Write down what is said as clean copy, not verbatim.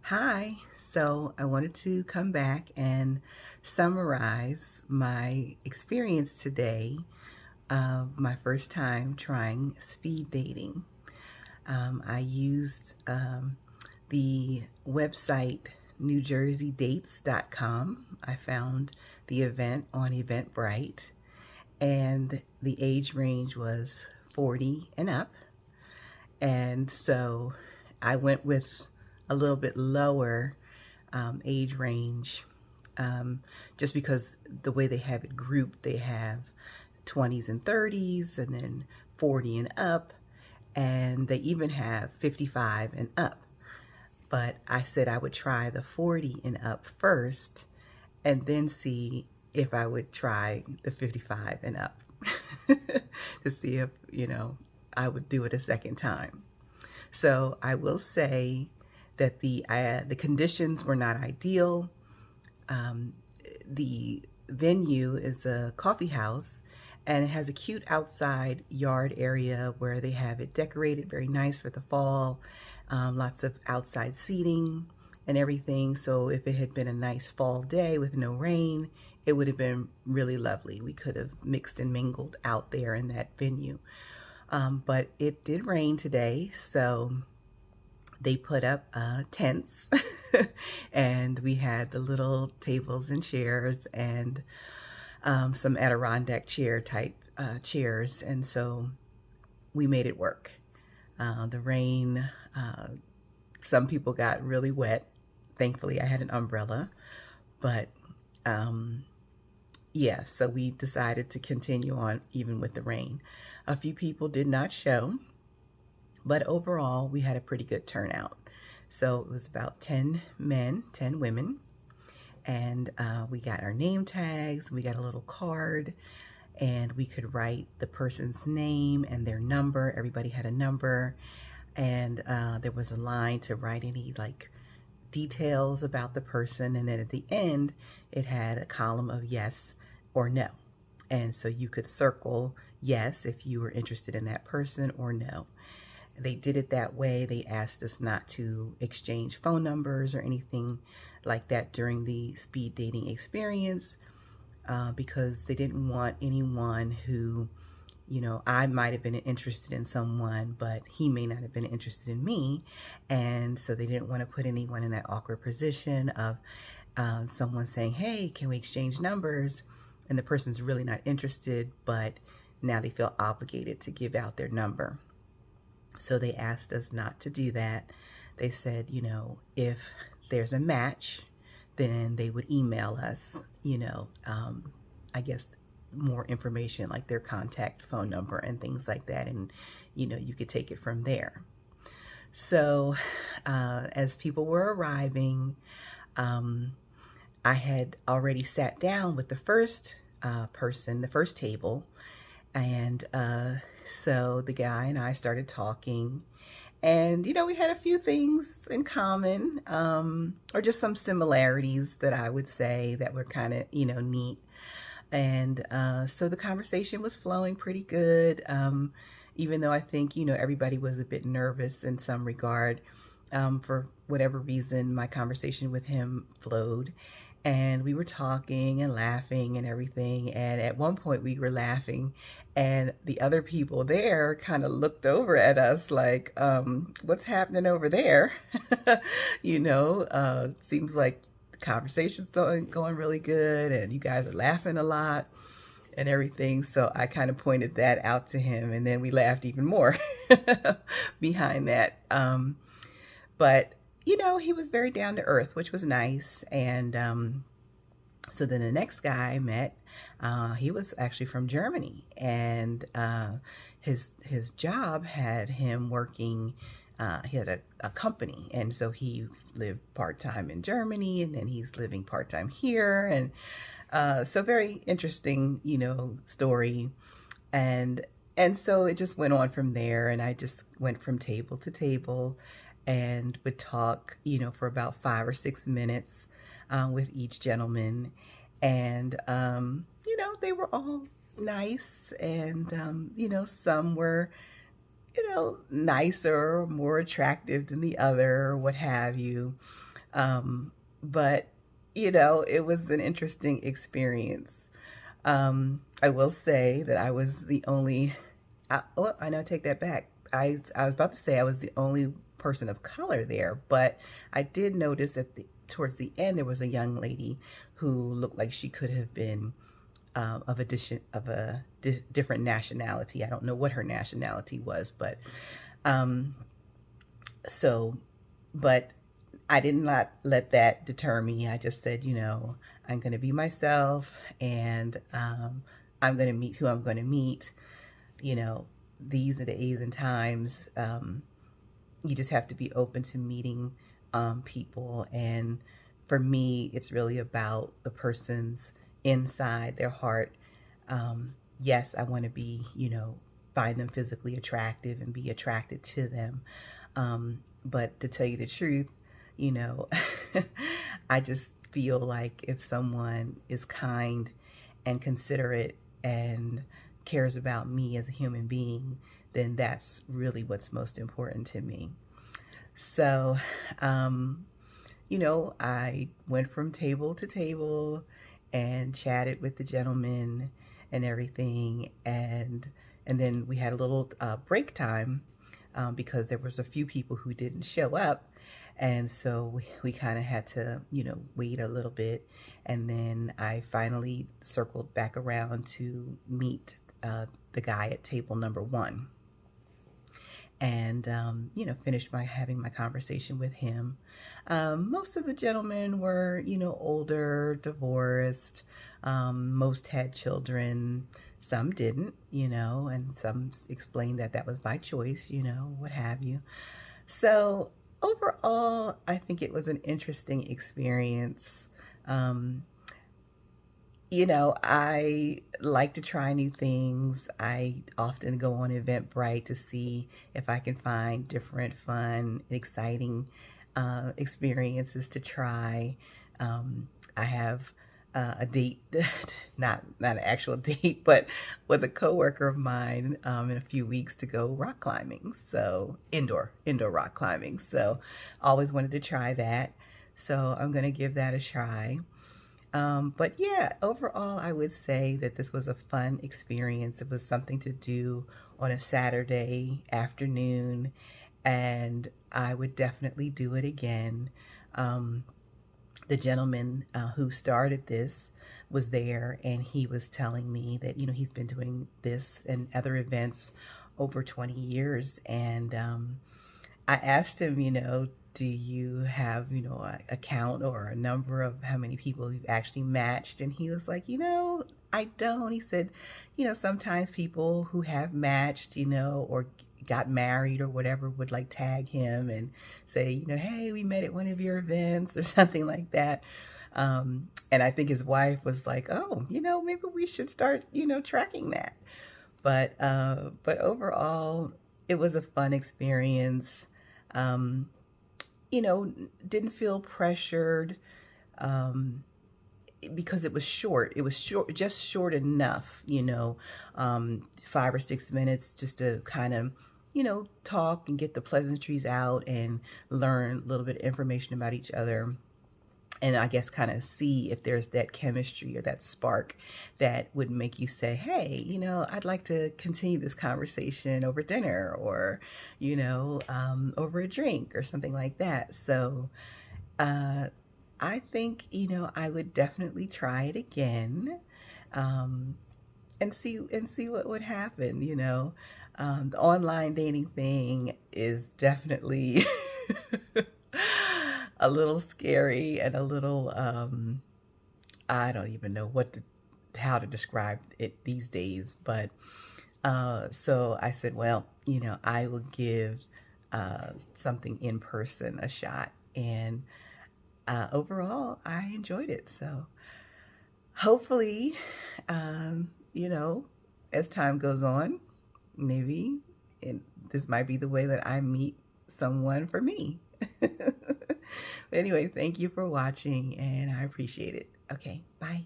Hi, so I wanted to come back and summarize my experience today of my first time trying speed dating. I used the website NewJerseyDates.com. I found the event on Eventbrite, and the age range was 40 and up. And so I went with a little bit lower age range, just because the way they have it grouped, they have 20s and 30s, and then 40 and up, and they even have 55 and up. But I said I would try the 40 and up first, and then see if I would try the 55 and up to see if, I would do it a second time. So I will say that the conditions were not ideal. Um, the venue is a coffee house, and it has a cute outside yard area where they have it decorated very nice for the fall. Lots of outside seating and everything. So if it had been a nice fall day with no rain, it would have been really lovely. We could have mixed and mingled out there in that venue. But it did rain today, so they put up tents and we had the little tables and chairs and some Adirondack chair type chairs, and so we made it work. The rain, some people got really wet. Thankfully I had an umbrella, but um, yeah, so we decided to continue on even with the rain. A few people did not show, but overall we had a pretty good turnout. So it was about 10 men, 10 women, and we got our name tags, we got a little card, and we could write the person's name and their number. Everybody had a number, and there was a line to write any like details about the person, and then at the end it had a column of yes or no. And so you could circle yes if you were interested in that person, or no. They did it that way. They asked us not to exchange phone numbers or anything like that during the speed dating experience, because they didn't want anyone who, I might have been interested in someone, but he may not have been interested in me. And so they didn't want to put anyone in that awkward position of someone saying, hey, can we exchange numbers? And the person's really not interested, but now they feel obligated to give out their number. So they asked us not to do that. They said, if there's a match, then they would email us, I guess more information like their contact phone number and things like that. And, you could take it from there. So as people were arriving, I had already sat down with the first person, the first table, and so the guy and I started talking, and we had a few things in common, or just some similarities that I would say that were kind of, neat. And so the conversation was flowing pretty good, even though I think, everybody was a bit nervous in some regard. For whatever reason, my conversation with him flowed, and we were talking and laughing and everything. And at one point we were laughing, and the other people there kind of looked over at us like, what's happening over there? Seems like the conversation's going really good and you guys are laughing a lot and everything. So I kind of pointed that out to him, and then we laughed even more behind that. But he was very down to earth, which was nice. And so then the next guy I met, he was actually from Germany, and his job had him working. He had a company, and so he lived part-time in Germany, and then he's living part-time here. And so very interesting, story. And so it just went on from there, and I just went from table to table and would talk, for about 5 or 6 minutes with each gentleman. And, they were all nice, and, some were, nicer or more attractive than the other, or what have you. But, it was an interesting experience. I will say that I was the only, I know, take that back. I was about to say I was the only person of color there, but I did notice that towards the end there was a young lady who looked like she could have been of a different nationality. I don't know what her nationality was, but um, so, but I did not let that deter me. I just said, I'm going to be myself, and I'm going to meet who I'm going to meet. You know, these are the days and times. You just have to be open to meeting people. And for me, it's really about the person's inside, their heart. Yes, I want to be, find them physically attractive and be attracted to them. But to tell you the truth, you know, I just feel like if someone is kind and considerate and cares about me as a human being, then that's really what's most important to me. So, I went from table to table and chatted with the gentleman and everything, and then we had a little break time because there was a few people who didn't show up, and so we kind of had to, wait a little bit, and then I finally circled back around to meet the guy at table number one, and finished having my conversation with him. Most of the gentlemen were, older, divorced. Most had children. Some didn't, and some explained that that was by choice, what have you. So overall, I think it was an interesting experience. I like to try new things. I often go on Eventbrite to see if I can find different, fun, exciting experiences to try. I have a date, not an actual date, but with a coworker of mine in a few weeks to go rock climbing. So indoor rock climbing. So always wanted to try that. So I'm going to give that a try. But yeah, overall, I would say that this was a fun experience. It was something to do on a Saturday afternoon, and I would definitely do it again. The gentleman who started this was there, and he was telling me that, he's been doing this and other events over 20 years. And I asked him, do you have, a count or a number of how many people you've actually matched? And he was like, I don't. He said, sometimes people who have matched, or got married or whatever would like tag him and say, hey, we met at one of your events or something like that. And I think his wife was like, oh, maybe we should start, tracking that. But overall, it was a fun experience. Didn't feel pressured because it was short. It was short, just short enough, 5 or 6 minutes just to kind of, talk and get the pleasantries out and learn a little bit of information about each other. And I guess kind of see if there's that chemistry or that spark that would make you say, hey, I'd like to continue this conversation over dinner or, over a drink or something like that. So I think, I would definitely try it again and see what would happen, The online dating thing is definitely a little scary and a little, I don't even know how to describe it these days. But so I said, well, I will give something in person a shot. And overall, I enjoyed it. So hopefully, as time goes on, maybe this might be the way that I meet someone for me. But anyway, thank you for watching, and I appreciate it. Okay, bye.